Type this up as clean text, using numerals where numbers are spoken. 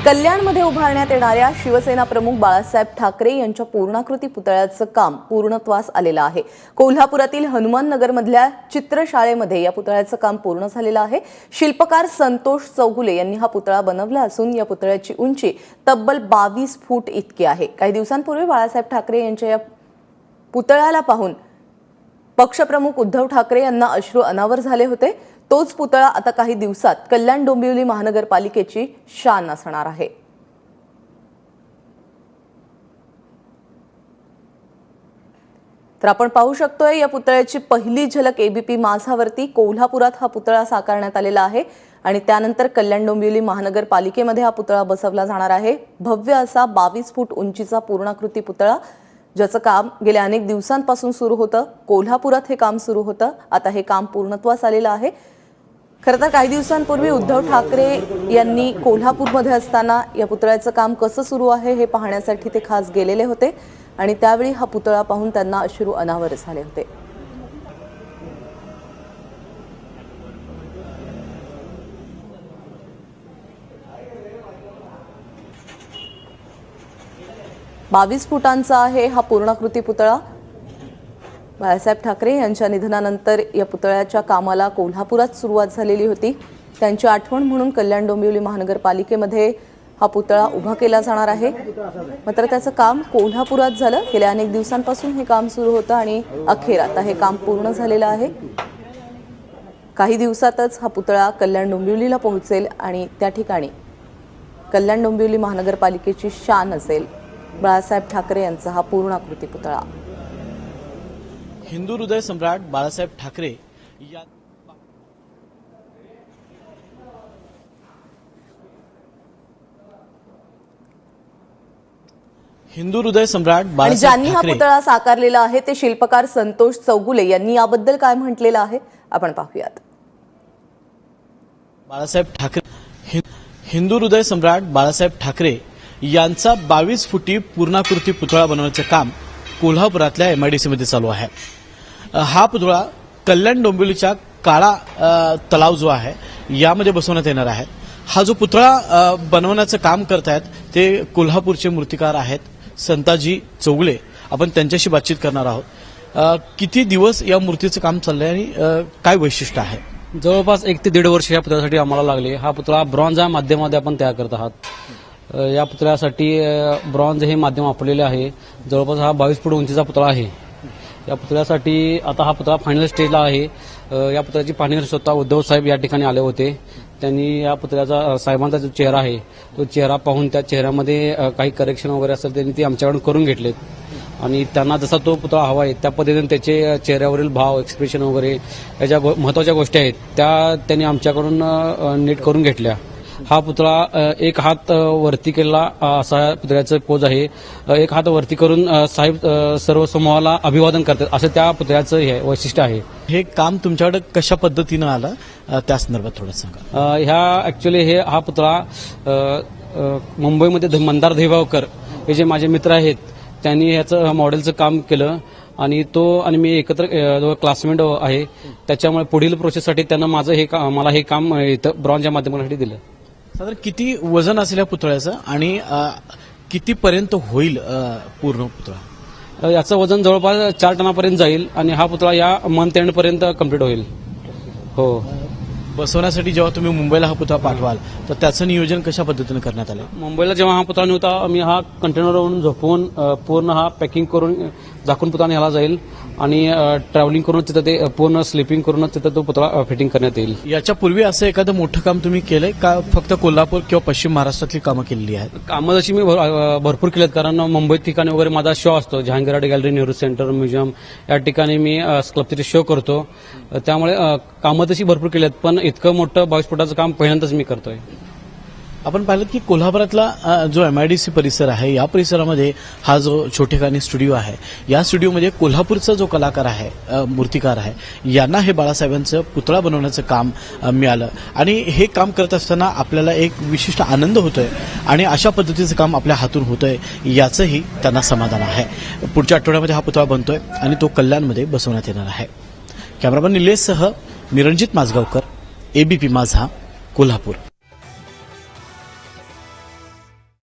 कल्याणमध्ये उभारण्यात येणाऱ्या शिवसेना प्रमुख बाळासाहेब ठाकरे यांच्या पूर्णाकृती पुतळ्याचं काम पूर्णत्वास आलेलं आहे। कोल्हापुरातील हनुमान नगरमधल्या चित्रशाळेमध्ये या पुतळ्याचं काम पूर्ण झालेलं आहे। शिल्पकार संतोष चौगुले यांनी हा पुतळा बनवला असून या पुतळ्याची उंची तब्बल 22 फूट इतकी आहे। काही दिवसांपूर्वी बाळासाहेब ठाकरे यांच्या या पुतळ्याला पाहून पक्षप्रमुख उद्धव ठाकरे यांना अश्रू अनावर झाले होते। तोच पुतळा आता काही दिवसात कल्याण डोंबिवली महानगरपालिकेची शान असणार आहे। तर आपण पाहू शकतोय या पुतळ्याची पहिली झलक एबीपी माझावरती कोल्हापुरात हा पुतळा साकारण्यात आलेला आहे आणि त्यानंतर कल्याण डोंबिवली महानगरपालिकेमध्ये हा पुतळा बसवला जाणार आहे। भव्य असा 22 फूट उंचीचा पूर्णाकृती पुतळा ज्याचं काम गेल्या अनेक दिवसांपासून सुरू होतं। कोल्हापुरात हे काम सुरू होतं, आता हे काम पूर्णत्वास आलेलं आहे। खरं तर काही दिवसांपूर्वी उद्धव ठाकरे यांनी कोल्हापूरमध्ये असताना या पुतळ्याचं काम कसं सुरू आहे हे पाहण्यासाठी ते खास गेलेले होते आणि त्यावेळी हा पुतळा पाहून त्यांना अश्रू अनावर झाले होते। बावीस फुटांचा आहे हा पूर्णाकृती पुतळा। बाळासाहेब ठाकरे यांच्या निधनानंतर या पुतळ्याच्या कामाला कोल्हापुरात सुरुवात झालेली होती। त्यांची आठवण म्हणून कल्याण डोंबिवली महानगरपालिकेमध्ये हा पुतळा उभा केला जाणार आहे। मात्र त्याचं काम कोल्हापुरात झालं। गेल्या अनेक दिवसांपासून हे काम सुरू होतं आणि अखेर आता हे काम पूर्ण झालेलं आहे। काही दिवसातच हा पुतळा कल्याण डोंबिवलीला पोहोचेल आणि त्या ठिकाणी कल्याण डोंबिवली महानगरपालिकेची शान असेल बाळासाहेब ठाकरे यांचा हा पूर्णाकृती पुतळा। हिंदू हृदय सम्राट बाळासाहेब ठाकरे या हिंदू हृदय सम्राट बाळासाहेब ज्यांनी हा पुतळा साकारलेला आहे ते शिल्पकार संतोष चौगुले यांनी याबद्दल काय म्हटलेलं आहे आपण पाहूयात। बाळासाहेब ठाकरे हिंदू हृदय सम्राट बाळासाहेब ठाकरे यांचा 22 फुटी पूर्णाकृती पुतळा बनवण्याचं काम कोल्हापुरातल्या एमआयडीसी मध्ये चालू आहे। हा पुतळा कल्याण डोंबिवलीच्या काळा तलाव जो आहे यामध्ये बसवण्यात येणार आहे। हा जो पुतळा बनवण्याचं काम करतायत ते कोल्हापूरचे मूर्तिकार आहेत संताजी चौगुले। आपण त्यांच्याशी बातचीत करणार आहोत। किती दिवस या मूर्तीचं काम चाललंय आणि काय वैशिष्ट्य आहे? जवळपास 1 ते 1.5 वर्ष या पुतळ्यासाठी आम्हाला लागले। हा पुतळा ब्रॉन्झ या माध्यमामध्ये आपण तयार करत आहात। या पुतळ्यासाठी ब्रॉन्झ हे माध्यम वापरलेले आहे। जवळपास हा 22 फूट उंचीचा पुतळा आहे। या पुतळ्यासाठी आता हा पुतळा फायनल स्टेजला आहे। या पुतळ्याची पाहणी स्वतः उद्धव साहेब या ठिकाणी आले होते। त्यांनी या पुतळ्याचा साहेबांचा जो चेहरा आहे तो चेहरा पाहून त्या चेहऱ्यामध्ये काही करेक्शन वगैरे असेल त्यांनी ते आमच्याकडून करून घेतलेत आणि त्यांना जसा तो पुतळा हवा आहे त्या पद्धतीने त्याचे चेहऱ्यावरील भाव एक्सप्रेशन वगैरे या ज्या महत्वाच्या गोष्टी आहेत त्या त्यांनी आमच्याकडून नीट करून घेतल्या। हा पुतळा एक हात वरती केलेला असा पुतळ्याचं पोज आहे। एक हात वरती करून साहेब सर्व समूहाला अभिवादन करतात असं त्या पुतळ्याचं हे वैशिष्ट्य आहे। हे काम तुमच्याकडे कशा पद्धतीनं आलं त्या संदर्भात थोडं सांगा। ह्या ऍक्च्युअली हा पुतळा मुंबईमध्ये मंदार देवावकर हे जे माझे मित्र आहेत त्यांनी ह्याचं मॉडेलचं काम केलं आणि मी एकत्र क्लासमेट आहे। त्याच्यामुळे पुढील प्रोसेससाठी त्यांना मला हे काम इथं ब्रॉन्झच्या माध्यमासाठी दिलं। साधारण किती वजन असेल या पुतळ्याचं आणि कितीपर्यंत होईल पूर्ण पुतळा? याचं वजन जवळपास 4 टनापर्यंत जाईल आणि हा पुतळा या मंथ एंड पर्यंत कम्प्लीट होईल। हो, बसवण्यासाठी जेव्हा तुम्ही मुंबईला हा पुतळा पाठवाल तर त्याचं नियोजन कशा पद्धतीने करण्यात आलं? मुंबईला जेव्हा हा पुतळा नव्हता आम्ही हा कंटेनरवरून झोपवून पूर्ण हा पॅकिंग करून झाकून पुतळा न्यायला जाईल आणि ट्रॅव्हलिंग करून तिथं ते पूर्ण स्लिपिंग करूनच तिथं तो पुतळा फिटिंग करण्यात येईल। याच्या पूर्वी असं एखादं मोठं काम तुम्ही केलंय का फक्त कोल्हापूर किंवा पश्चिम महाराष्ट्रातली कामं केलेली आहेत? कामं जशी मी भरपूर केलेत कारण मुंबईत ठिकाणी वगैरे माझा शो असतो Jahangir art gallery Nehru centre museum या ठिकाणी मी स्कल्पचरचे शो करतो। त्यामुळे कामं तशी भरपूर केलेत पण इतकं मोठं 22 फुटाचं काम पहिल्यांदाच मी करतोय। आपण पाहिलं की कोल्हापुरातला जो एमआयडीसी परिसर आहे या परिसरामध्ये हा जो छोटेखानी स्टुडिओ आहे या स्टुडिओमध्ये कोल्हापूरचा जो कलाकार आहे मूर्तिकार आहे यांना हे बाळासाहेबांचं पुतळा बनवण्याचं काम मिळालं आणि हे काम करत असताना आपल्याला एक विशिष्ट आनंद होतोय आणि अशा पद्धतीचं काम आपल्या हातून होतंय याचंही त्यांना समाधान आहे। पुढच्या आठवड्यामध्ये हा पुतळा बनतोय आणि तो कल्याणमध्ये बसवण्यात येणार आहे। कॅमेरामन निलेशसह निरंजित माझगावकर, एबीपी माझा, कोल्हापूर।